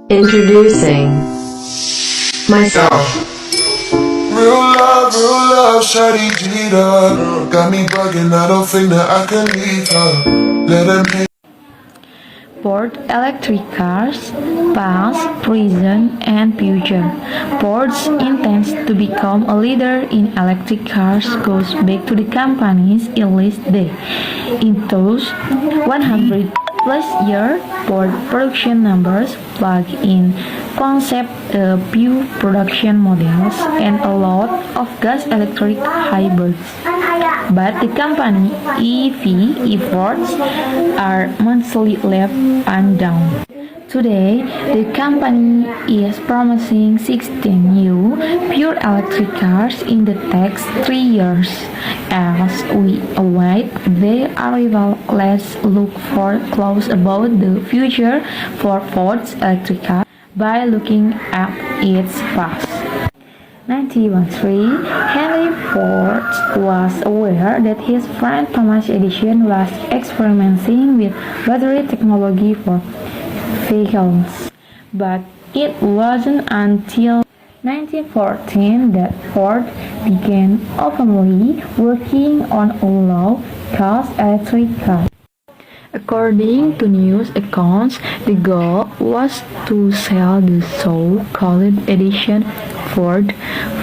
Introducing myself. Real love, shawty Gita. Got me bugging, I don't think that I can leave her. Let them hate. Ford electric cars, past, present, and future. Ford's intends to become a leader in electric cars goes back to the company's earliest day. In those 100 plus year, Ford production numbers plug-in concept, a few production models, and a lot of gas electric hybrids. But the company EV efforts are mostly left undone. Today, the company is promising 16 new pure electric cars in the next 3 years. As we await their arrival, let's look for clues about the future for Ford's electric car by looking at its past. 1913, Henry Ford was aware that his friend Thomas Edison was experimenting with battery technology for vehicles. But it wasn't until 1914 that Ford began openly working on a low-cost electric car. According to news accounts, the goal was to sell the so-called Edison Ford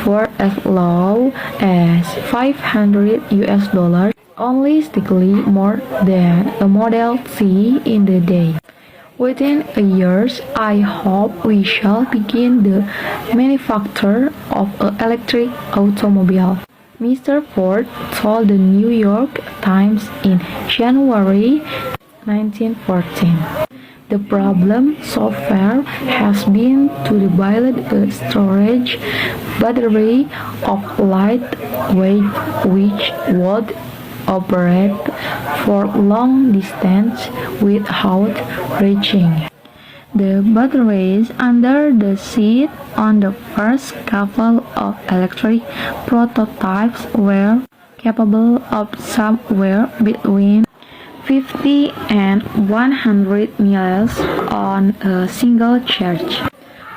for as low as $500, only slightly more than a Model T in the day. Within a year, I hope we shall begin the manufacture of an electric automobile, Mr. Ford told the New York Times in January 1914. The problem so far has been to build a storage battery of lightweight which would operate for long distance without reaching. The batteries under the seat on the first couple of electric prototypes were capable of somewhere between 50 and 100 miles on a single charge.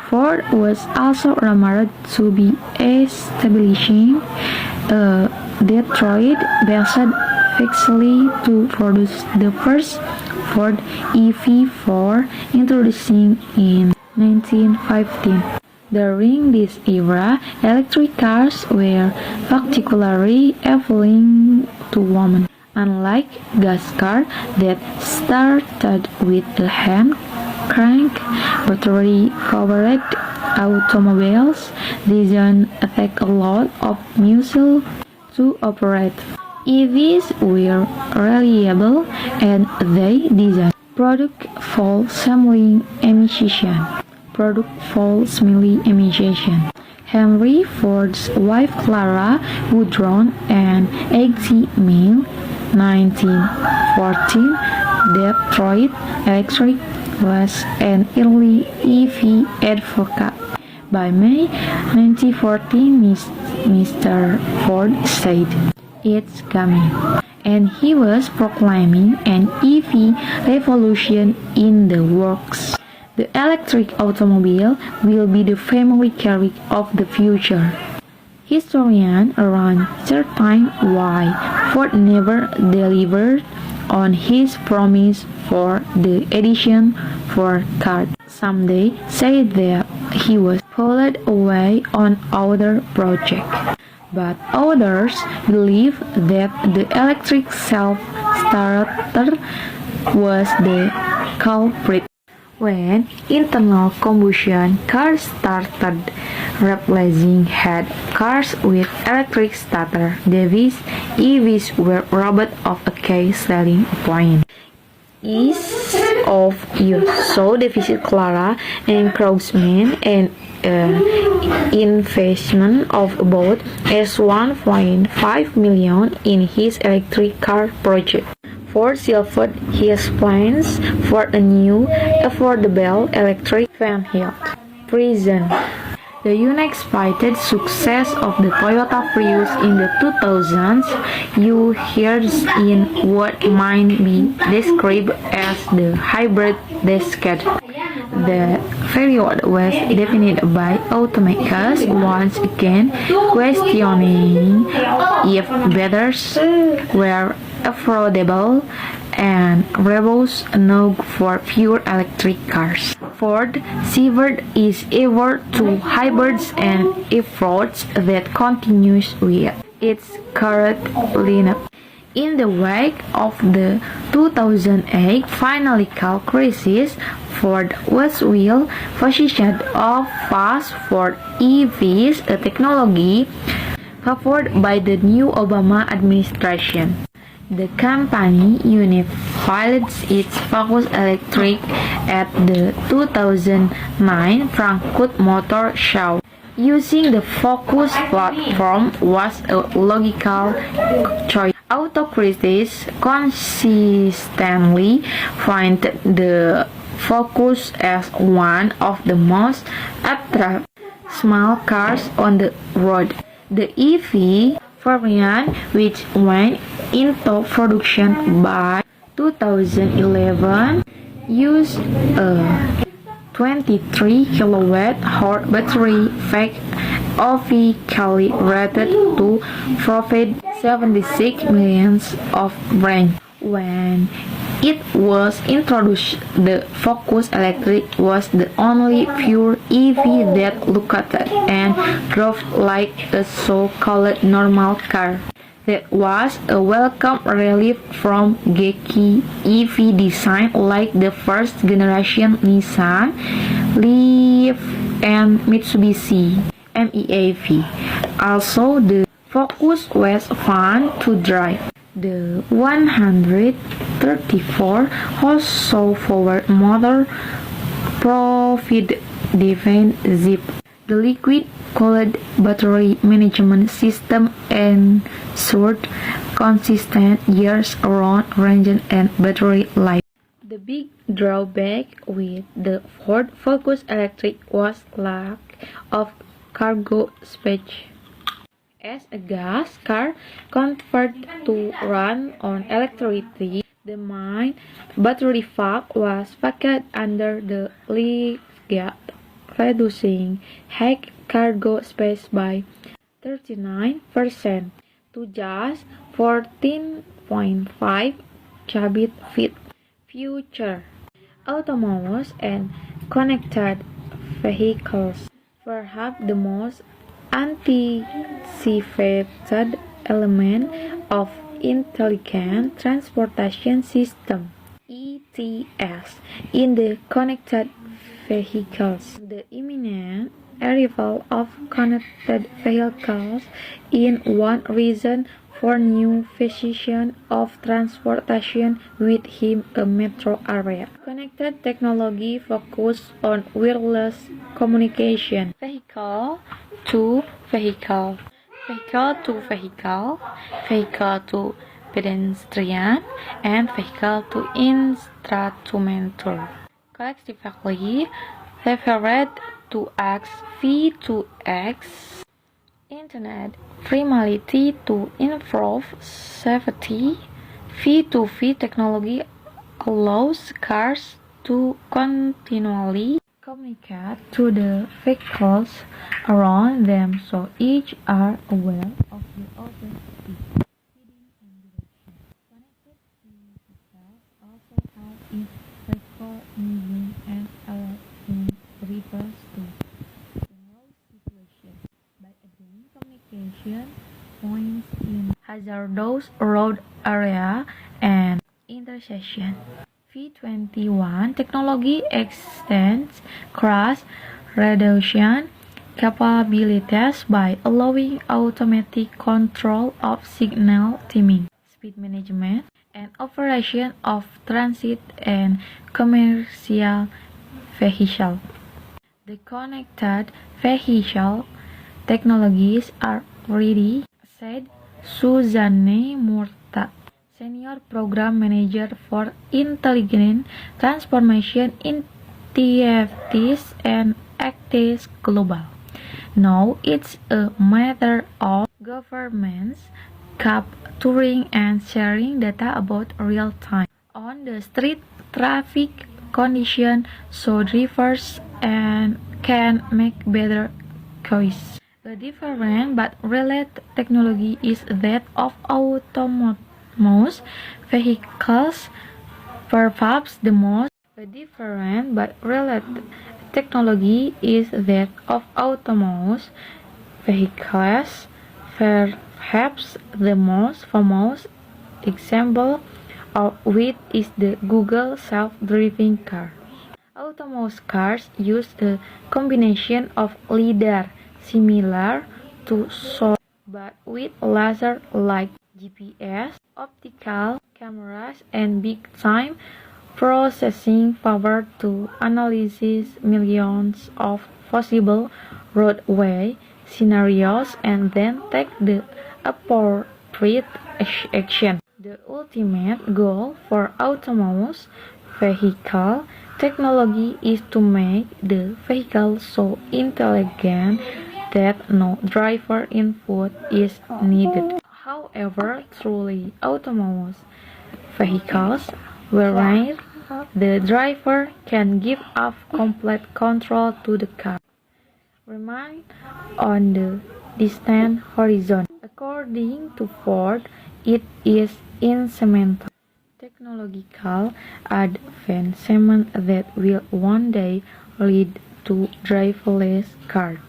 Ford was also rumored to be establishing a Detroit-based facility to produce the first Ford EV4, introducing in 1915. During this era, electric cars were particularly appealing to women. Unlike gas cars that started with a hand crank, battery-powered automobiles didn't take a lot of muscle to operate. EVs were reliable and they didn't produce fuel-smelling emission. Henry Ford's wife Clara Woodron and 80 May 1914, Detroit Electric was an early EV advocate. By May 1914, Mr. Ford said, "It's coming," and he was proclaiming an EV revolution in the works. The electric automobile will be the family car of the future. Historians are uncertain why Ford never delivered on his promise for the Edison Ford car. Some say that he was pulled away on other projects, but others believe that the electric self-starter was the culprit. When internal combustion cars started replacing head cars with electric starter, these EVs were robbed of a key selling point. Ease of use, so deficit Clara encroachment and investment of about $1.5 million in his electric car project. Ford shelved his plans for a new, affordable electric vehicle. Present. The unexpected success of the Toyota Prius in the 2000s ushered in what might be described as the hybrid decade. The period was defined by automakers once again questioning if bidders were affordable and rebels now for pure electric cars. Ford severed its effort to hybrids and efforts that continues with its current lineup. In the wake of the 2008 financial crisis, Ford Westwheel positioned of fast Ford EVs, a technology favored by the new Obama administration. The company unified its Focus Electric at the 2009 Frankfurt Motor Show. Using the Focus platform was a logical choice. Autocritics consistently find the Focus as one of the most attractive small cars on the road. The EV variant, which went into production by 2011, used a 23 kilowatt-hour battery pack officially rated to provide 76 miles of range. When it was introduced, the Focus Electric was the only pure EV that looked and drove like a so-called normal car. That was a welcome relief from geeky EV design like the first generation Nissan Leaf and Mitsubishi MEAV. Also, the Focus was fun to drive. The 134 horsepower motor provided defense zip. The liquid-cooled battery management system ensured consistent years-round range and battery life. The big drawback with the Ford Focus Electric was lack of cargo space. As a gas car converted to run on electricity, the main battery pack was packed under the liftgate, reducing high cargo space by 39% to just 14.5 cubic feet. Future automobiles and connected vehicles. Perhaps the most anticipated element of Intelligent Transportation System (ETS) in the connected vehicles. The imminent arrival of connected vehicles is one reason for new physician of transportation within a metro area. Connected technology focus on wireless communication, vehicle to vehicle, vehicle to vehicle, vehicle to pedestrian, and vehicle to instrumental. Collectively, referred to as V2X. Internet primarily to improve safety. V2V technology allows cars to continually communicate to the vehicles around them so each are aware of the other's speed, heading and direction. Connected vehicles also help in recognition and alerting drivers to dangerous situations by adding communication points in hazardous road area and intersection. V21 technology extends crash reduction capabilities by allowing automatic control of signal timing, speed management, and operation of transit and commercial vehicles. The connected vehicle technologies are ready, said Suzanne Murta, Senior Program Manager for Intelligent Transformation in TFTs and Actis Global. Now it's a matter of governments capturing and sharing data about real-time on the street traffic conditions so drivers can make better choices. A different but related technology is that of autonomous vehicles. Perhaps the most different but related technology is that of autonomous vehicles. Perhaps the most famous example of which is the Google self-driving car. Autonomous cars use a combination of LiDAR similar to sonar but with laser like GPS, optical cameras, and big-time processing power to analyze millions of possible roadway scenarios and then take the appropriate action. The ultimate goal for autonomous vehicle technology is to make the vehicle so intelligent that no driver input is needed. However, truly autonomous vehicles wherein the driver can give up complete control to the car remain on the distant horizon. According to Ford, it is instrumental technological advancement that will one day lead to driverless cars.